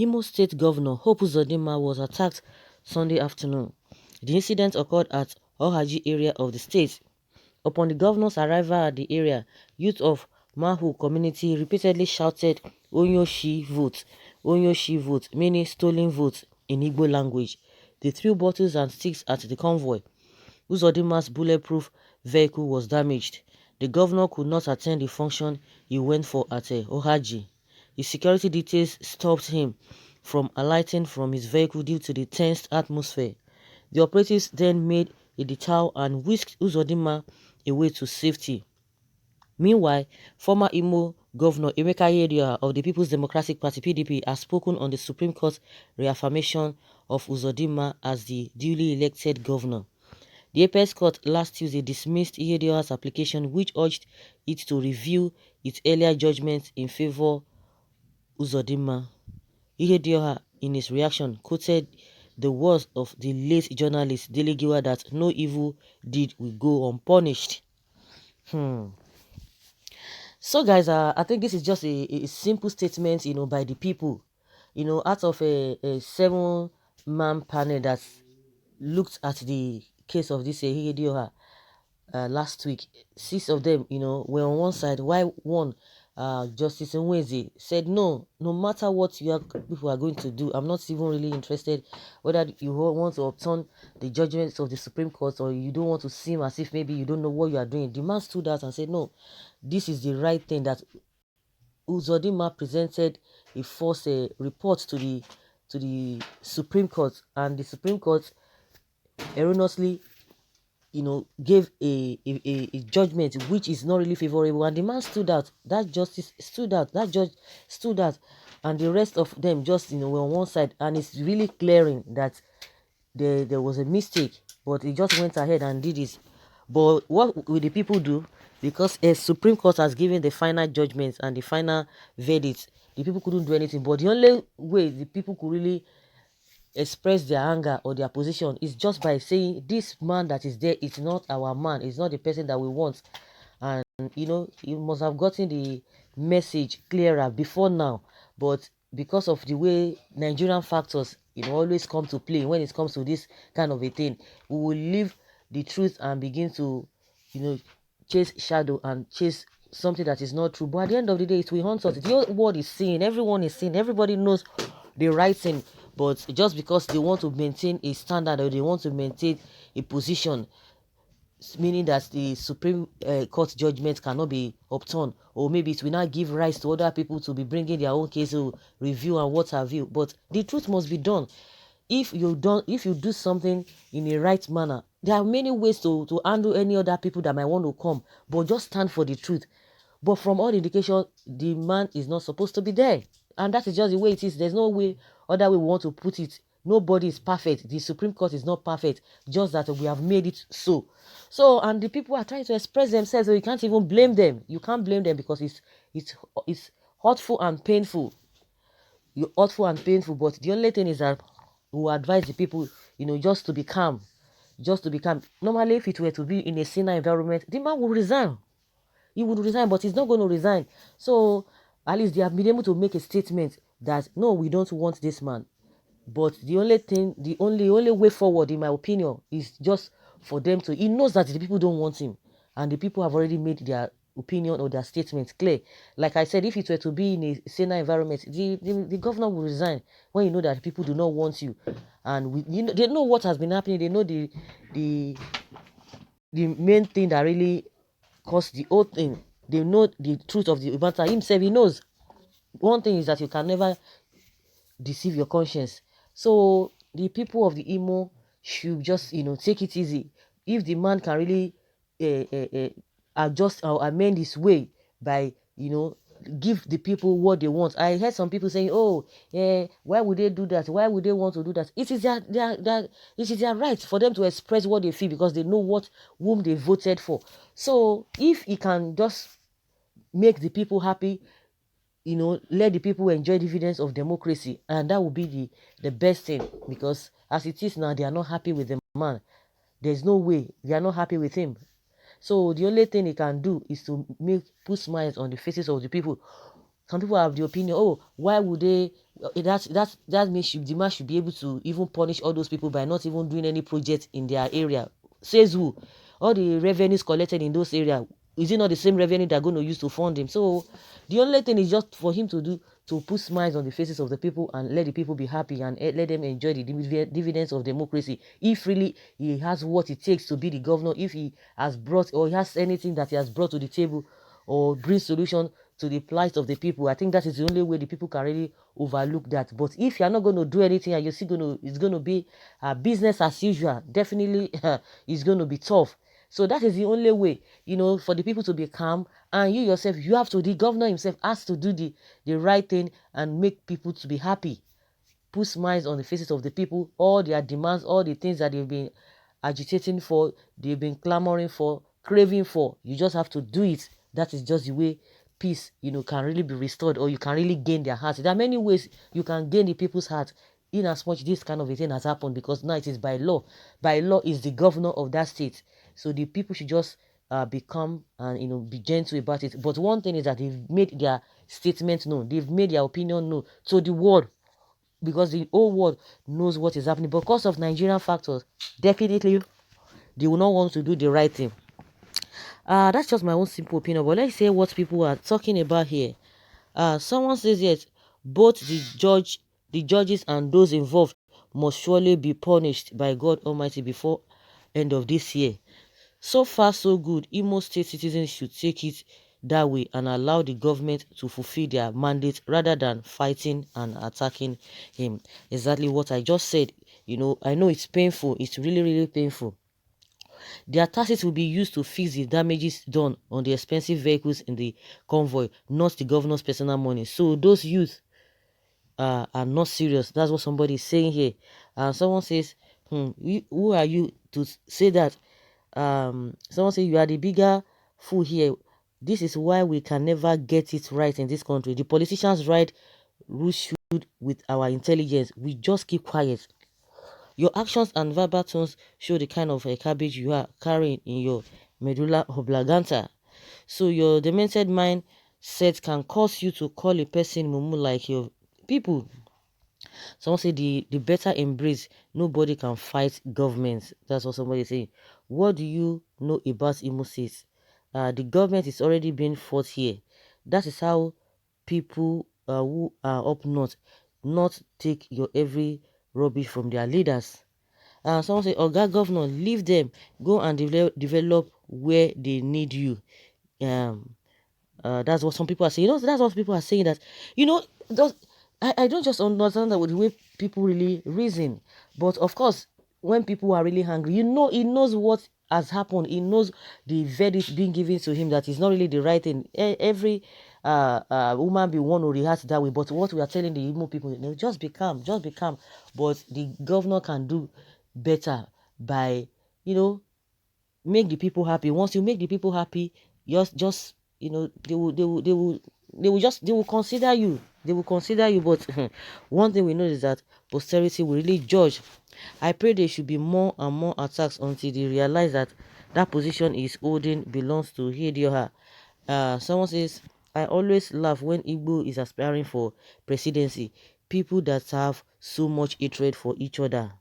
Imo State Governor Hope Uzodinma was attacked Sunday afternoon. The incident occurred at Ohaji area of the state. Upon the governor's arrival at the area, youth of Mahu community repeatedly shouted Onyoshi vote, Onyoshi vote, meaning stolen vote in Igbo language. They threw bottles and sticks at the convoy. Uzodinma's bulletproof vehicle was damaged. The governor could not attend the function he went for at Ohaji. His security details stopped him from alighting from his vehicle due to the tense atmosphere. The operatives then made a detour and whisked Uzodinma away to safety. Meanwhile, former Imo Governor Emeka Ihedioha of the People's Democratic Party (PDP) has spoken on the Supreme Court reaffirmation of Uzodinma as the duly elected governor. The Apex Court last Tuesday dismissed Ihedioha's application, which urged it to review its earlier judgment in favor of Uzodinma. Ihedioha, in his reaction, quoted the words of the late journalist Dele Giwa that no evil deed will go unpunished. So guys, I think this is just a simple statement, by the people, out of a 7-man panel that looked at the case of this Ihedioha last week. 6 of them, were on one side, while one, Justice Nweze, said no matter what people are going to do, I'm not even really interested whether you want to overturn the judgments of the Supreme Court or you don't want to seem as if maybe you don't know what you are doing. The man stood out and said, no, this is the right thing. That Uzodinma presented a false report to the Supreme Court, and the Supreme Court erroneously gave a judgment which is not really favorable, and the man stood out. That justice stood out. That judge stood out, and the rest of them just were on one side, and it's really clearing that there was a mistake, but he just went ahead and did it. But what will the people do? Because a Supreme Court has given the final judgment and the final verdict, the people couldn't do anything. But the only way the people could really express their anger or their position is just by saying this man that is there is not our man, it's not the person that we want. And you must have gotten the message clearer before now, but because of the way Nigerian factors always come to play when it comes to this kind of a thing, we will leave the truth and begin to chase shadow and chase something that is not true. But at the end of the day, it will haunt us. The whole world is seeing, everyone is seeing, everybody knows the right thing, but just because they want to maintain a standard or they want to maintain a position, meaning that the Supreme Court judgment cannot be upturned, or maybe it will not give rise to other people to be bringing their own case to review and what have you. But the truth must be done. If you do something in a right manner, there are many ways to handle any other people that might want to come, but just stand for the truth. But from all indication, the man is not supposed to be there, and that is just the way it is. There's no way other way we want to put it. Nobody is perfect. The Supreme Court is not perfect, just that we have made it so. And the people are trying to express themselves, so you can't even blame them. You can't blame them because it's hurtful and painful. You're hurtful and painful, but the only thing is that we advise the people, just to be calm. Just to be calm. Normally, if it were to be in a saner environment, the man would resign. He would resign, but he's not going to resign. So at least they have been able to make a statement that no, we don't want this man. But the only thing, the only way forward, in my opinion, is just for them to. He knows that the people don't want him, and the people have already made their opinion or their statement clear. Like I said, if it were to be in a saner environment, the governor will resign when you know that people do not want you, and they know what has been happening. They know the main thing that really caused the whole thing. They know the truth of the matter. Himself, he knows. One thing is that you can never deceive your conscience. So the people of the Imo should just take it easy. If the man can really adjust or amend his way by give the people what they want. I heard some people saying, oh, why would they do that? Why would they want to do that? It is their right for them to express what they feel because they know whom they voted for. So if he can just make the people happy, let the people enjoy dividends of democracy, and that would be the best thing, because as it is now, they are not happy with the man. There's no way they are not happy with him. So the only thing he can do is to put smiles on the faces of the people. Some people have the opinion, oh, why would they that means the man should be able to even punish all those people by not even doing any project in their area. Says who? All the revenues collected in those areas, is it not the same revenue they're going to use to fund him? So the only thing is just for him to do, to put smiles on the faces of the people and let the people be happy and let them enjoy the dividends of democracy. If really he has what it takes to be the governor, if he has brought, or he has anything that he has brought to the table or bring solution to the plight of the people, I think that is the only way the people can really overlook that. But if you're not going to do anything and you're still going to, it's going to be business as usual, definitely it's going to be tough. So that is the only way, for the people to be calm. And you yourself, you have to, the governor himself has to do the right thing and make people to be happy. Put smiles on the faces of the people, all their demands, all the things that they've been agitating for, they've been clamoring for, craving for. You just have to do it. That is just the way peace, can really be restored, or you can really gain their hearts. There are many ways you can gain the people's heart in as much this kind of a thing has happened, because now it is by law. By law is the governor of that state. So the people should just become and be gentle about it. But one thing is that they've made their statement known. They've made their opinion known to the world, because the whole world knows what is happening. But because of Nigerian factors, definitely they will not want to do the right thing. That's just my own simple opinion. But let's say what people are talking about here. Someone says yes, both the judges and those involved must surely be punished by God Almighty before end of this year. So far, so good. Imo State citizens should take it that way and allow the government to fulfill their mandate rather than fighting and attacking him. Exactly what I just said. I know it's painful. It's really, really painful. Their taxes will be used to fix the damages done on the expensive vehicles in the convoy, not the governor's personal money. So those youth are not serious. That's what somebody is saying here. And someone says, who are you to say that? Someone say you are the bigger fool here. This is why we can never get it right in this country. The politicians write rules should with our intelligence. We just keep quiet. Your actions and verbal tones show the kind of cabbage you are carrying in your medulla oblongata. So your demented mindset can cause you to call a person mumu like your people. Someone say the better embrace. Nobody can fight governments. That's what somebody is saying. What do you know about Imo State? The government is already being fought here. That is how people who are up north not take your every rubbish from their leaders. Someone say, Oga Governor, leave them. Go and develop where they need you. Um, that's what some people are saying. That's what people are saying, that, those, I don't just understand that with the way people really reason. But of course, when people are really hungry, he knows what has happened. He knows the verdict being given to him that is not really the right thing. Every woman be one who reacts that way. But what we are telling the Igbo people, just be calm, just be calm. But the governor can do better by, make the people happy. Once you make the people happy, just they will consider you. They will consider you. But one thing we know is that posterity will really judge. I pray there should be more and more attacks until they realize that that position is holding belongs to Hidioha. Someone says, I always laugh when Igbo is aspiring for presidency. People that have so much hatred for each other.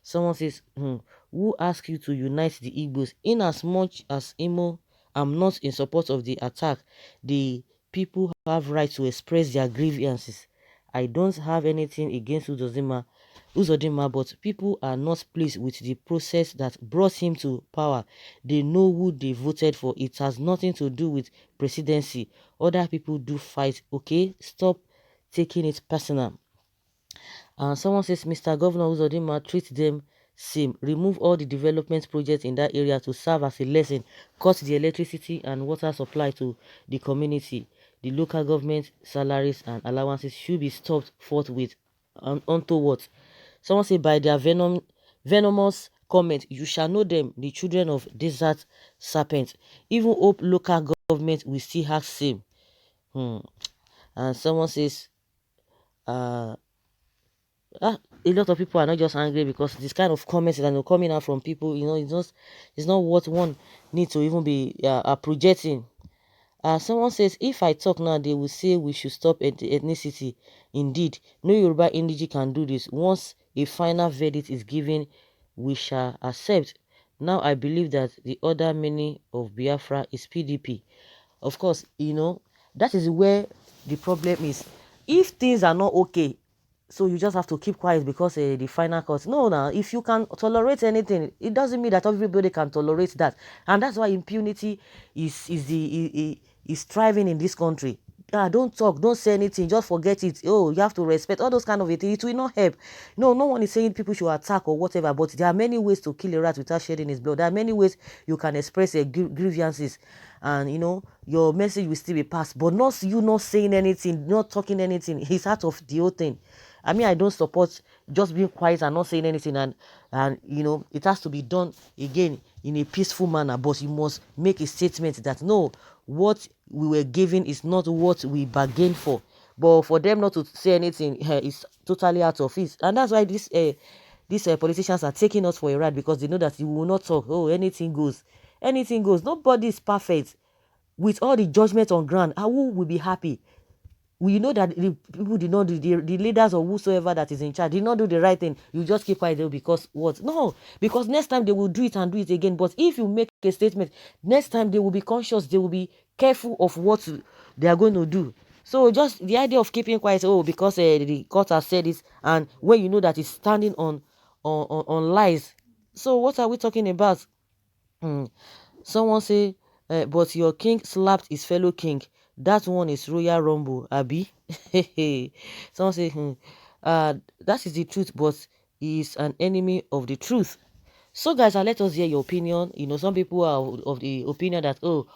Someone says, who asked you to unite the Igbos? In as much as Imo, I'm not in support of the attack. The people have right to express their grievances. I don't have anything against Uzodinma, but people are not pleased with the process that brought him to power. They know who they voted for. It has nothing to do with presidency. Other people do fight. Okay, stop taking it personal. Someone says, Mr. Governor Uzodinma, treat them same. Remove all the development projects in that area to serve as a lesson. Cut the electricity and water supply to the community. The local government salaries and allowances should be stopped forthwith. Unto what? Someone say, by their venomous comment, you shall know them, the children of desert serpents. Even hope local government will still have same. And someone says, a lot of people are not just angry because this kind of comments that are coming out from people, it's not what one needs to even be projecting. Someone says, if I talk now, they will say we should stop ethnicity. Indeed, no Yoruba indige can do this. Once a final verdict is given, we shall accept. Now I believe that the other meaning of Biafra is PDP. Of course, that is where the problem is. If things are not okay, so you just have to keep quiet because the final court. No, now if you can tolerate anything, it doesn't mean that everybody can tolerate that, and that's why impunity is thriving in this country. Don't talk, don't say anything, just forget it. Oh, you have to respect all those kind of things. It will not help. No one is saying people should attack or whatever, but there are many ways to kill a rat without shedding his blood. There are many ways you can express grievances, and your message will still be passed, but not you not saying anything, not talking anything. He's out of the whole thing. I mean, I don't support just being quiet and not saying anything, and it has to be done again in a peaceful manner. But you must make a statement that no, what we were given is not what we bargained for. But for them not to say anything is totally out of it, and that's why these politicians are taking us for a ride, because they know that you will not talk. Oh, anything goes, anything goes. Nobody is perfect. With all the judgment on ground, who will be happy? We know that the people did not do, the leaders or whosoever that is in charge did not do the right thing. You just keep quiet because what? No, because next time they will do it and do it again. But if you make a statement, next time they will be conscious, they will be careful of what they are going to do. So just the idea of keeping quiet, oh, because the court has said this, and when you know that it's standing on lies. So what are we talking about? Hmm. Someone say, but your king slapped his fellow king. That one is Royal Rumble, Abi. Someone say, that is the truth, but he is an enemy of the truth. So, guys, let us hear your opinion. Some people are of the opinion that, oh,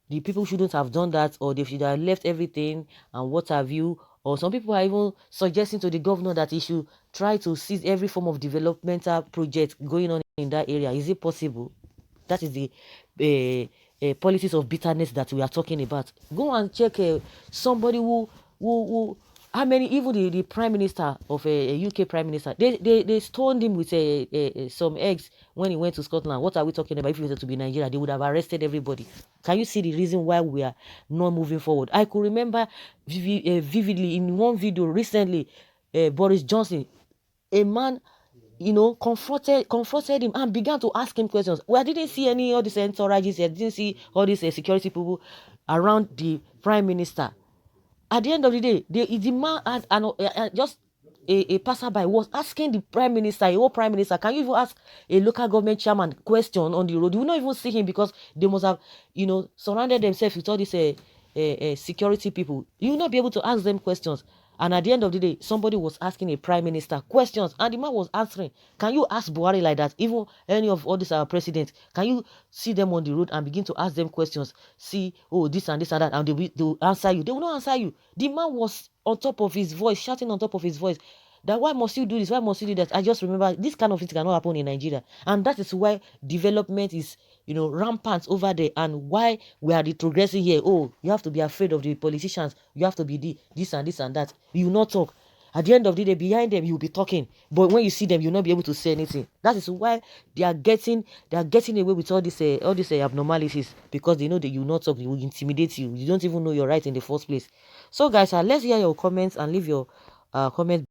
the people shouldn't have done that, or they should have left everything, and what have you. Or some people are even suggesting to the governor that he should try to seize every form of developmental project going on in that area. Is it possible? That is the policies of bitterness that we are talking about. Go and check somebody who how many, even the prime minister of a UK prime minister, they stoned him with some eggs when he went to Scotland. What are we talking about? If it were to be Nigeria, they would have arrested everybody. Can you see the reason why we are not moving forward? I could remember vividly in one video recently, Boris Johnson, a man, confronted him and began to ask him questions. Well, I didn't see any all these entourages. I didn't see all these security people around the prime minister. At the end of the day, the man and just a passerby was asking the prime minister, a whole prime minister, can you even ask a local government chairman question on the road? You will not even see him, because they must have, surrounded themselves with all these security people. You will not be able to ask them questions. And at the end of the day, somebody was asking a prime minister questions, and the man was answering. Can you ask Buhari like that? Even any of all these presidents, can you see them on the road and begin to ask them questions? See, oh, this and this and that, and they will answer you. They will not answer you. The man was on top of his voice, shouting on top of his voice, that why must you do this? Why must you do that? I just remember this kind of thing cannot happen in Nigeria. And that is why development is, rampant over there, and why we are retrogressing here. Oh, you have to be afraid of the politicians. You have to be this and this and that. You will not talk. At the end of the day, behind them, you'll be talking. But when you see them, you'll not be able to say anything. That is why they are getting away with all these abnormalities, because they know that you will not talk. They will intimidate you. You don't even know you're right in the first place. So, guys, let's hear your comments and leave your comments